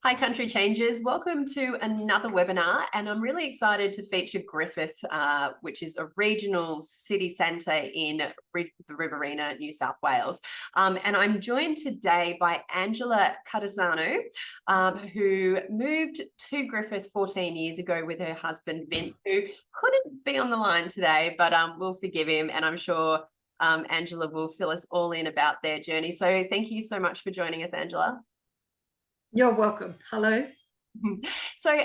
Hi, Country Changers. Welcome to another webinar, and I'm really excited to feature Griffith, which is a regional city centre in the Riverina, New South Wales. And I'm joined today by Angela Cartisano, who moved to Griffith 14 years ago with her husband, Vince, who couldn't be on the line today, but we'll forgive him, and I'm sure Angela will fill us all in about their journey. So thank you so much for joining us, Angela. You're welcome. Hello. So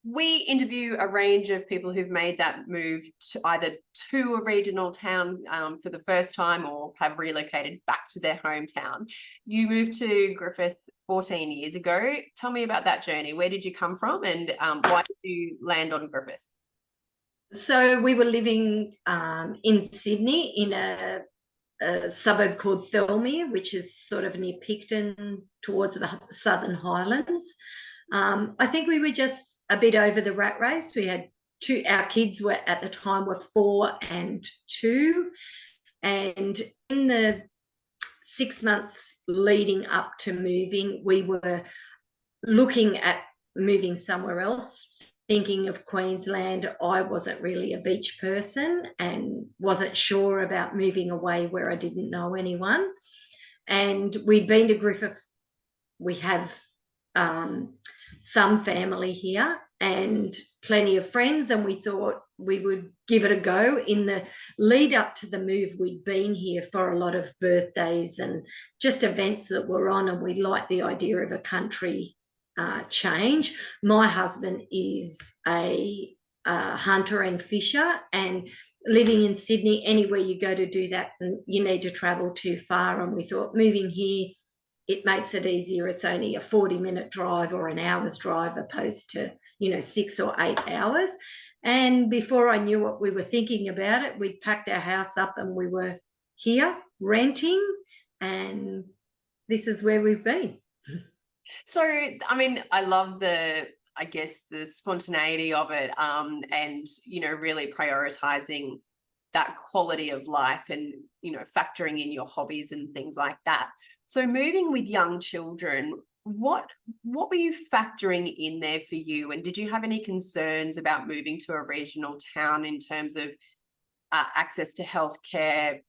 we interview a range of people who've made that move to either to a regional town for the first time or have relocated back to their hometown. You moved to Griffith 14 years ago. Tell me about that journey. Where did you come from, and why did you land on Griffith? So we were living in Sydney in a suburb called Thirlmere, which is sort of near Picton towards the Southern Highlands. I think we were just a bit over the rat race. We had our kids were at the time were 4 and 2. And in the 6 months leading up to moving, we were looking at moving somewhere else, thinking of Queensland. I wasn't really a beach person and wasn't sure about moving away where I didn't know anyone. And we'd been to Griffith. We have some family here and plenty of friends, and we thought we would give it a go. In the lead up to the move, we'd been here for a lot of birthdays and just events that were on, and we liked the idea of a country change. My husband is a hunter and fisher, and living in Sydney, anywhere you go to do that, you need to travel too far. And we thought moving here, it makes it easier. It's only a 40-minute drive or an hour's drive opposed to 6 or 8 hours. And before I knew what we were thinking about it, we'd packed our house up and we were here renting, and this is where we've been. So, I mean, I love the spontaneity of it, and, really prioritizing that quality of life and, factoring in your hobbies and things like that. So moving with young children, what were you factoring in there for you? And did you have any concerns about moving to a regional town in terms of access to healthcare,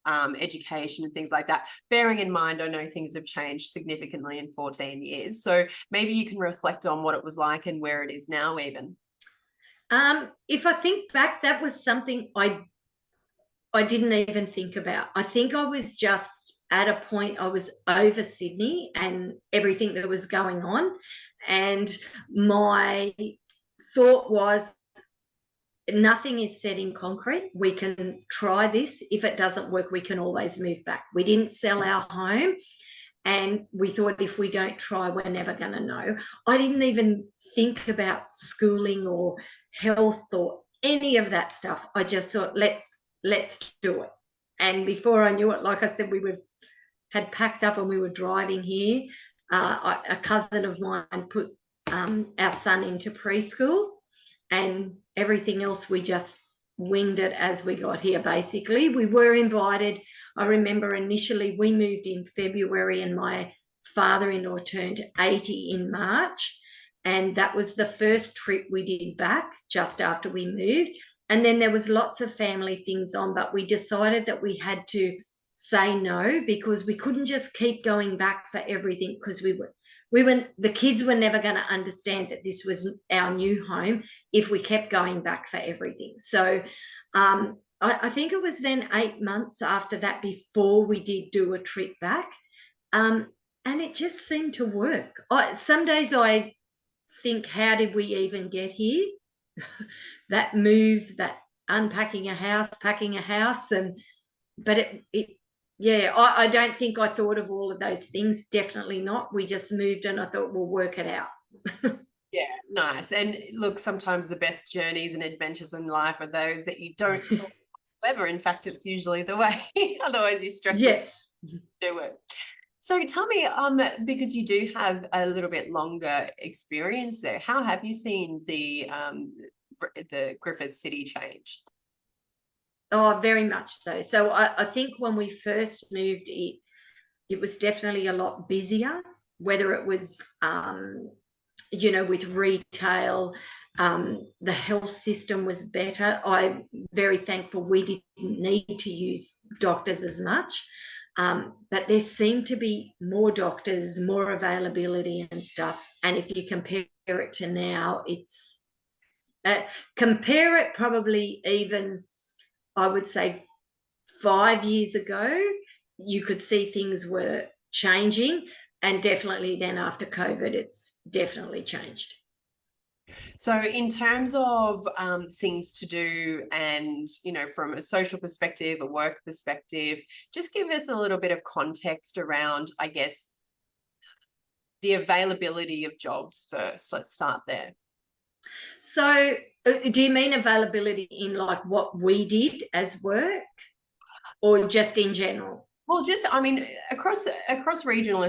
education and things like that? Bearing in mind, I know things have changed significantly in 14 years. So maybe you can reflect on what it was like and where it is now even. If I think back, that was something I didn't even think about. I think I was just at a point, I was over Sydney and everything that was going on. And my thought was, nothing is set in concrete. We can try this. If it doesn't work, we can always move back. We didn't sell our home, and we thought if we don't try, we're never going to know. I didn't even think about schooling or health or any of that stuff. I just thought, let's do it. And before I knew it, like I said, had packed up and we were driving here. A cousin of mine put our son into preschool, and everything else we just winged it as we got here, basically. We were invited. I remember initially we moved in February and my father-in-law turned 80 in March, and that was the first trip we did back just after we moved. And then there was lots of family things on, but we decided that we had to say no because we couldn't just keep going back for everything, because the kids were never going to understand that this was our new home if we kept going back for everything. So I think it was then 8 months after that before we did do a trip back, and it just seemed to work. Some days I think, how did we even get here? That move, that unpacking a house, packing a house, I don't think I thought of all of those things. Definitely not. We just moved and I thought we'll work it out. Yeah, nice. And look, sometimes the best journeys and adventures in life are those that you don't whatsoever. In fact, it's usually the way. Otherwise, you stress. Yes. Do it. So tell me, because you do have a little bit longer experience there, how have you seen the Griffith city change? Oh, very much so. So I think when we first moved, it was definitely a lot busier. whether it was, with retail, the health system was better. I'm very thankful we didn't need to use doctors as much. But there seemed to be more doctors, more availability and stuff. And if you compare it to now, it's compare it probably even, I would say, 5 years ago, you could see things were changing, and definitely then after COVID, it's definitely changed. So in terms of things to do and, from a social perspective, a work perspective, just give us a little bit of context around, I guess, the availability of jobs first. Let's start there. So do you mean availability in like what we did as work, or just in general? Well, across regional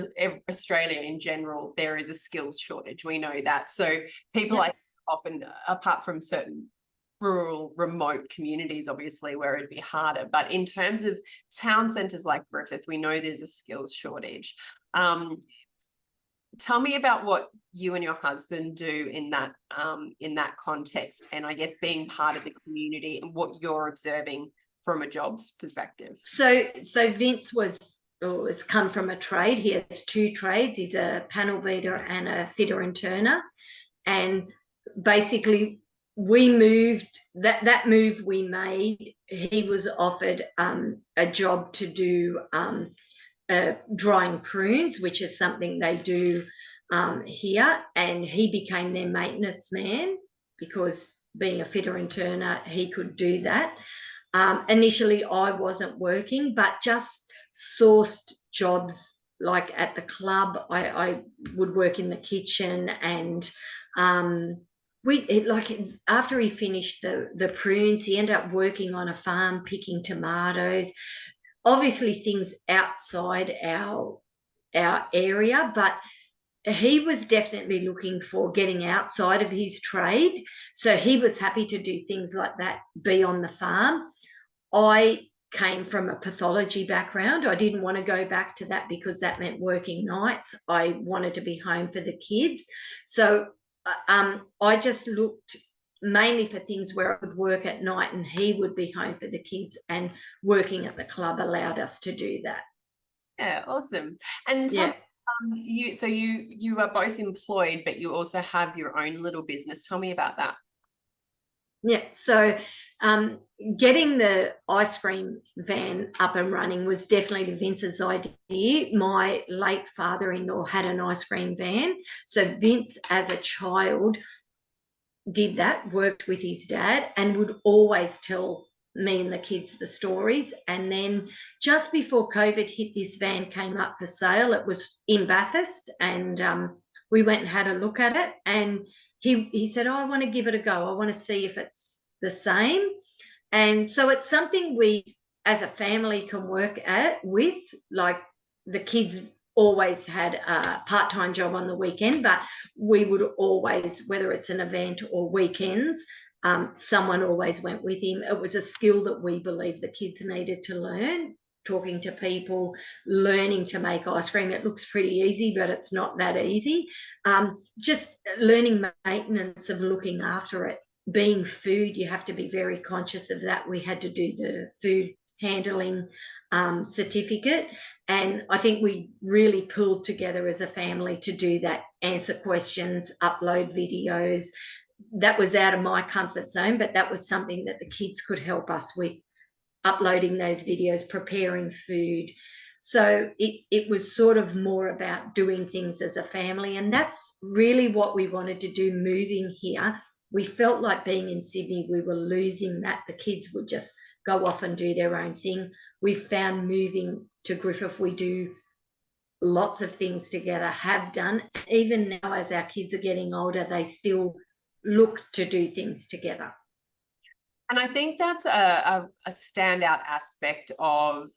Australia in general, there is a skills shortage. We know that. So people, Yep. like, often, apart from certain rural, remote communities, obviously, where it'd be harder. But in terms of town centres like Griffith, we know there's a skills shortage. Tell me about what you and your husband do in that context, and I guess being part of the community and what you're observing from a jobs perspective. So Vince has come from a trade. He has two trades. He's a panel beater and a fitter and turner. And basically we moved, that move we made, he was offered a job to do drying prunes, which is something they do here, and he became their maintenance man because being a fitter and turner, he could do that. Initially, I wasn't working, but just sourced jobs like at the club. I would work in the kitchen, and after he finished the prunes, he ended up working on a farm picking tomatoes. Obviously, things outside our area, but he was definitely looking for getting outside of his trade. So he was happy to do things like that, be on the farm. I came from a pathology background. I didn't want to go back to that because that meant working nights. I wanted to be home for the kids. So I just looked mainly for things where I would work at night and he would be home for the kids, and working at the club allowed us to do that. Yeah, awesome. And yeah. You are both employed, but you also have your own little business. Tell me about that. Yeah, so getting the ice cream van up and running was definitely Vince's idea. My late father-in-law had an ice cream van. So Vince, as a child, did that, worked with his dad, and would always tell me and the kids the stories. And then just before COVID hit, this van came up for sale. It was in Bathurst, and we went and had a look at it, and he said, I want to give it a go. I want to see if it's the same. And so it's something we as a family can work with. Like, the kids always had a part-time job on the weekend, but we would always, whether it's an event or weekends, someone always went with him. It was a skill that we believe the kids needed to learn, talking to people, learning to make ice cream. It looks pretty easy, but it's not that easy. Just learning maintenance of looking after it. Being food, you have to be very conscious of that. We had to do the food handling certificate, and I think we really pulled together as a family to do that, answer questions, upload videos. That was out of my comfort zone, but that was something that the kids could help us with, uploading those videos, preparing food. So it was sort of more about doing things as a family, and that's really what we wanted to do moving here. We felt like being in Sydney, we were losing that. The kids would just go off and do their own thing. We found moving to Griffith, we do lots of things together, have done. Even now, as our kids are getting older, they still look to do things together. And I think that's a standout aspect of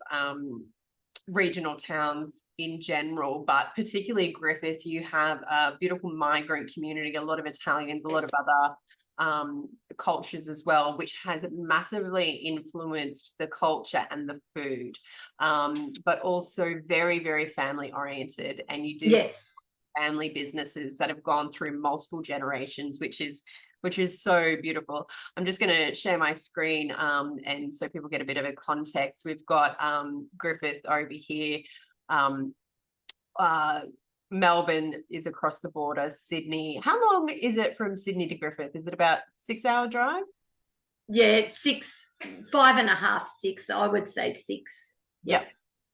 regional towns in general, but particularly Griffith. You have a beautiful migrant community, a lot of Italians, a lot of other cultures as well, which has massively influenced the culture and the food, but also very, very family oriented. And you do Yes. family businesses that have gone through multiple generations, which is so beautiful. I'm just going to share my screen, and so people get a bit of a context. We've got Griffith over here. Melbourne is across the border. Sydney. How long is it from Sydney to Griffith? Is it about 6-hour drive? Yeah, 6, 5.5, 6. I would say 6. Yep.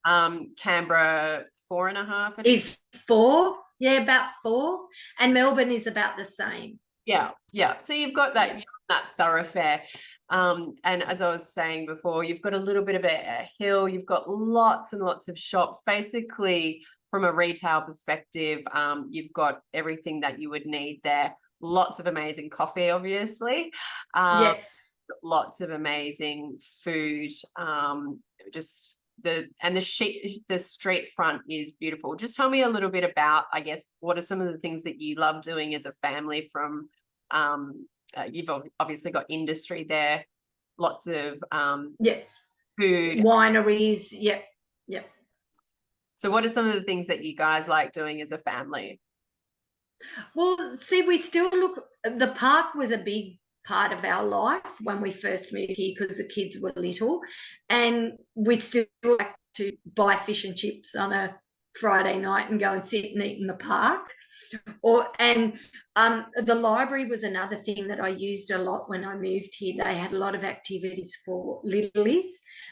Canberra 4.5. Is 4? Yeah, about 4. And Melbourne is about the same. Yeah. So you've got that, that thoroughfare. And as I was saying before, you've got a little bit of a hill. You've got lots and lots of shops. Basically, from a retail perspective, you've got everything that you would need there. Lots of amazing coffee, obviously. Yes. Lots of amazing food. Just the street front is beautiful. Just tell me a little bit about, I guess, what are some of the things that you love doing as a family from, you've obviously got industry there, lots of yes, food. Wineries. Yep. So what are some of the things that you guys like doing as a family? Well, see, we still look, the park was a big part of our life when we first moved here because the kids were little, and we still like to buy fish and chips on a Friday night and go and sit and eat in the park. The library was another thing that I used a lot when I moved here. They had a lot of activities for littlies,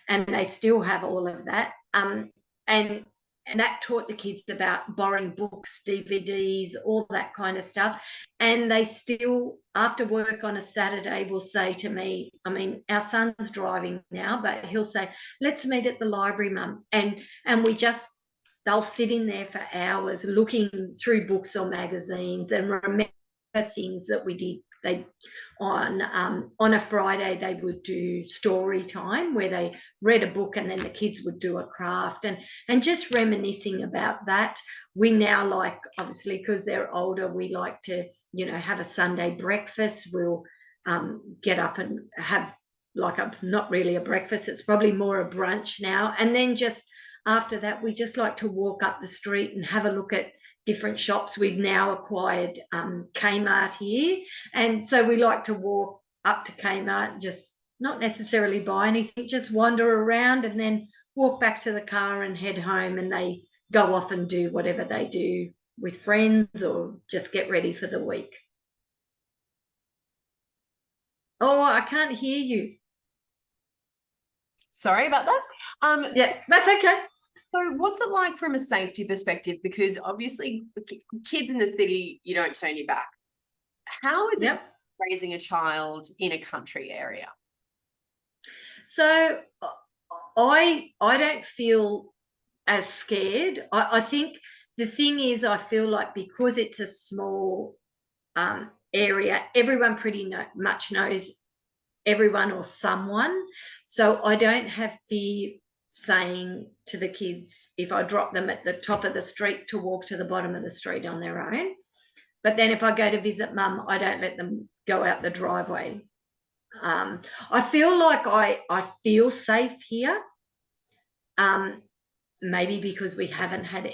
and they still have all of that. And that taught the kids about borrowing books, DVDs, all that kind of stuff. And they still, after work on a Saturday, will say to me, I mean, our son's driving now, but he'll say, let's meet at the library, Mum. And they'll sit in there for hours looking through books or magazines and remember things that we did. On a Friday they would do story time where they read a book and then the kids would do a craft, and just reminiscing about that. We now like, obviously because they're older, we like to have a Sunday breakfast. We'll get up and have not really a breakfast, it's probably more a brunch now, and then just after that we just like to walk up the street and have a look at different shops. We've now acquired Kmart here, and so we like to walk up to Kmart and just not necessarily buy anything, just wander around and then walk back to the car and head home, and they go off and do whatever they do with friends or just get ready for the week. Oh, I can't hear you. Sorry about that. Yeah, that's okay. So what's it like from a safety perspective? Because obviously kids in the city, you don't turn your back. How is it raising a child in a country area? So I don't feel as scared. I think the thing is, I feel like because it's a small area, everyone pretty much knows everyone or someone. So I don't have fear saying to the kids, if I drop them at the top of the street, to walk to the bottom of the street on their own. But then if I go to visit Mum, I don't let them go out the driveway. I feel like I feel safe here, maybe because we haven't had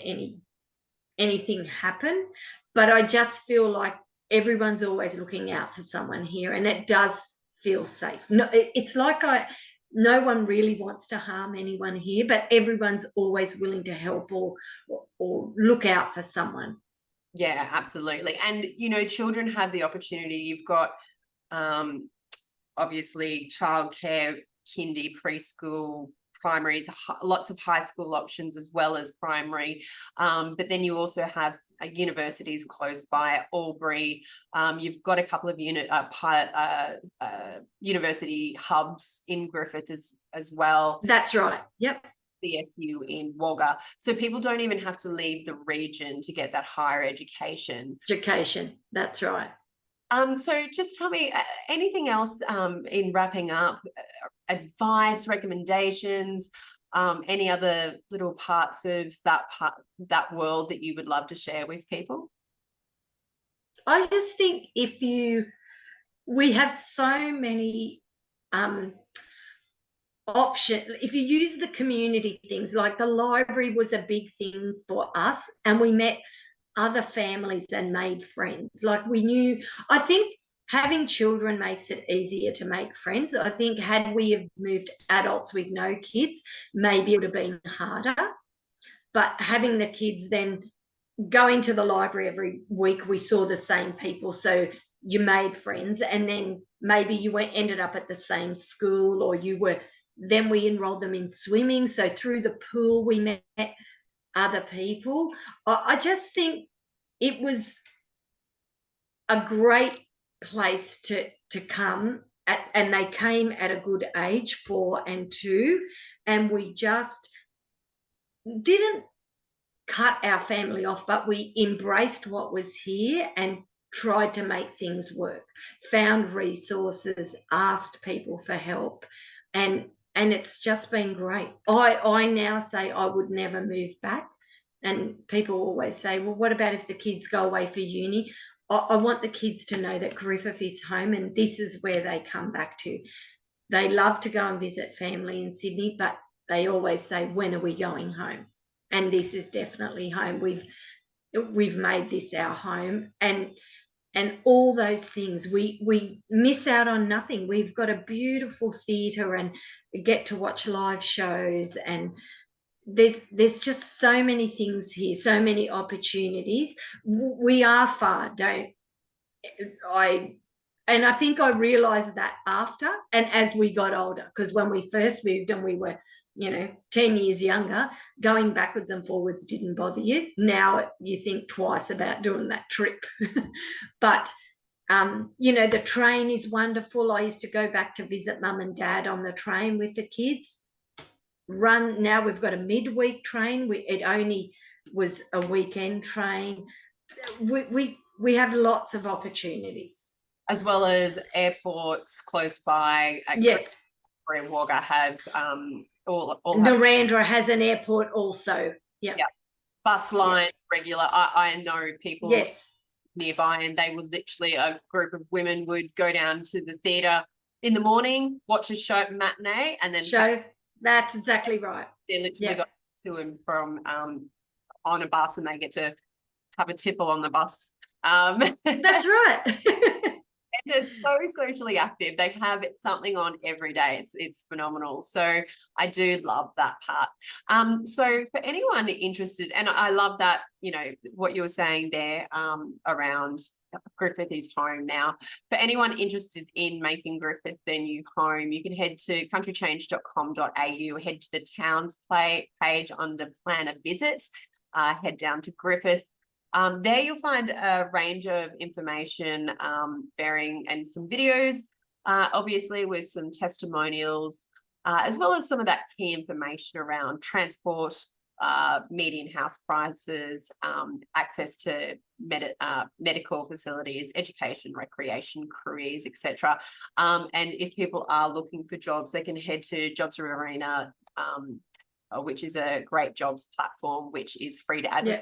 anything happen, but I just feel like everyone's always looking out for someone here, and it does feel safe. No, it's like no one really wants to harm anyone here, but everyone's always willing to help or look out for someone. Yeah, absolutely. And, children have the opportunity. You've got, obviously, childcare, kindy, preschool, primaries, lots of high school options as well as primary. But then you also have universities close by at Albury. You've got a couple of university hubs in Griffith as well. That's right. Yep. CSU in Wagga. So people don't even have to leave the region to get that higher education. That's right. So just tell me anything else in wrapping up, advice, recommendations, any other little parts of that world that you would love to share with people? I just think we have so many options. If you use the community things, like the library was a big thing for us, and we met other families and made friends. Like we knew, I think having children makes it easier to make friends. I think had we have moved adults with no kids, maybe it would have been harder. But having the kids, then going to the library every week, we saw the same people. So you made friends, and then maybe you ended up at the same school, or then we enrolled them in swimming. So through the pool, we met other people. I just think it was a great place to come at, and they came at a good age, 4 and 2, and we just didn't cut our family off, but we embraced what was here and tried to make things work, found resources, asked people for help, and it's just been great. I now say I would never move back, and people always say, well, what about if the kids go away for uni? I want the kids to know that Griffith is home, and this is where they come back to. They love to go and visit family in Sydney, but they always say, when are we going home? And this is definitely home. We've made this our home, and all those things. We miss out on nothing. We've got a beautiful theatre, and get to watch live shows, and there's just so many things here, so many opportunities. We are far, and I think I realised that after and as we got older, because when we first moved and we were 10 years younger, going backwards and forwards didn't bother you. Now you think twice about doing that trip. But the train is wonderful. I used to go back to visit mum and dad on the train with the kids. Now we've got a midweek train. It only was a weekend train. We have lots of opportunities, as well as airports close by. Yes, and Wagga have all Narendra has an airport also. Yeah. Bus lines, regular. I know people yes nearby, and they would literally, a group of women would go down to the theatre in the morning, watch a show matinee, and then that's exactly right. They literally got to and from on a bus, and they get to have a tipple on the bus. That's right. And they're so socially active. They have something on every day. It's phenomenal. So I do love that part. So for anyone interested, and I love that, what you were saying there around Griffith is home now. For anyone interested in making Griffith their new home, you can head to countrychange.com.au, head to the towns page under plan a visit, head down to Griffith. There you'll find a range of information and some videos, obviously with some testimonials, as well as some of that key information around transport, median house prices, access to medical facilities, education, recreation, careers, etc. And if people are looking for jobs, they can head to Jobs Arena, which is a great jobs platform, which is free to advertise.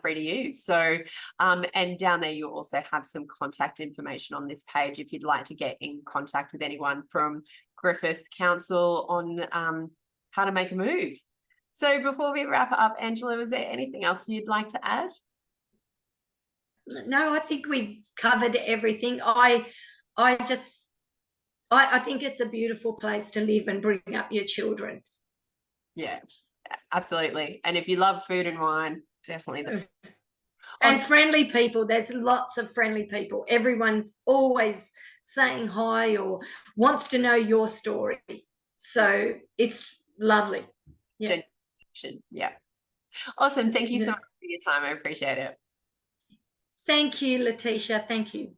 Free to use. So and down there you'll also have some contact information on this page if you'd like to get in contact with anyone from Griffith Council on how to make a move. So before we wrap up, Angela, was there anything else you'd like to add? No, I think we've covered everything. I think it's a beautiful place to live and bring up your children. Yeah, absolutely. And if you love food and wine, definitely. And friendly people. There's lots of friendly people. Everyone's always saying hi or wants to know your story. So it's lovely. Yeah. Yeah. Awesome. Thank you so much for your time. I appreciate it. Thank you, Letitia. Thank you.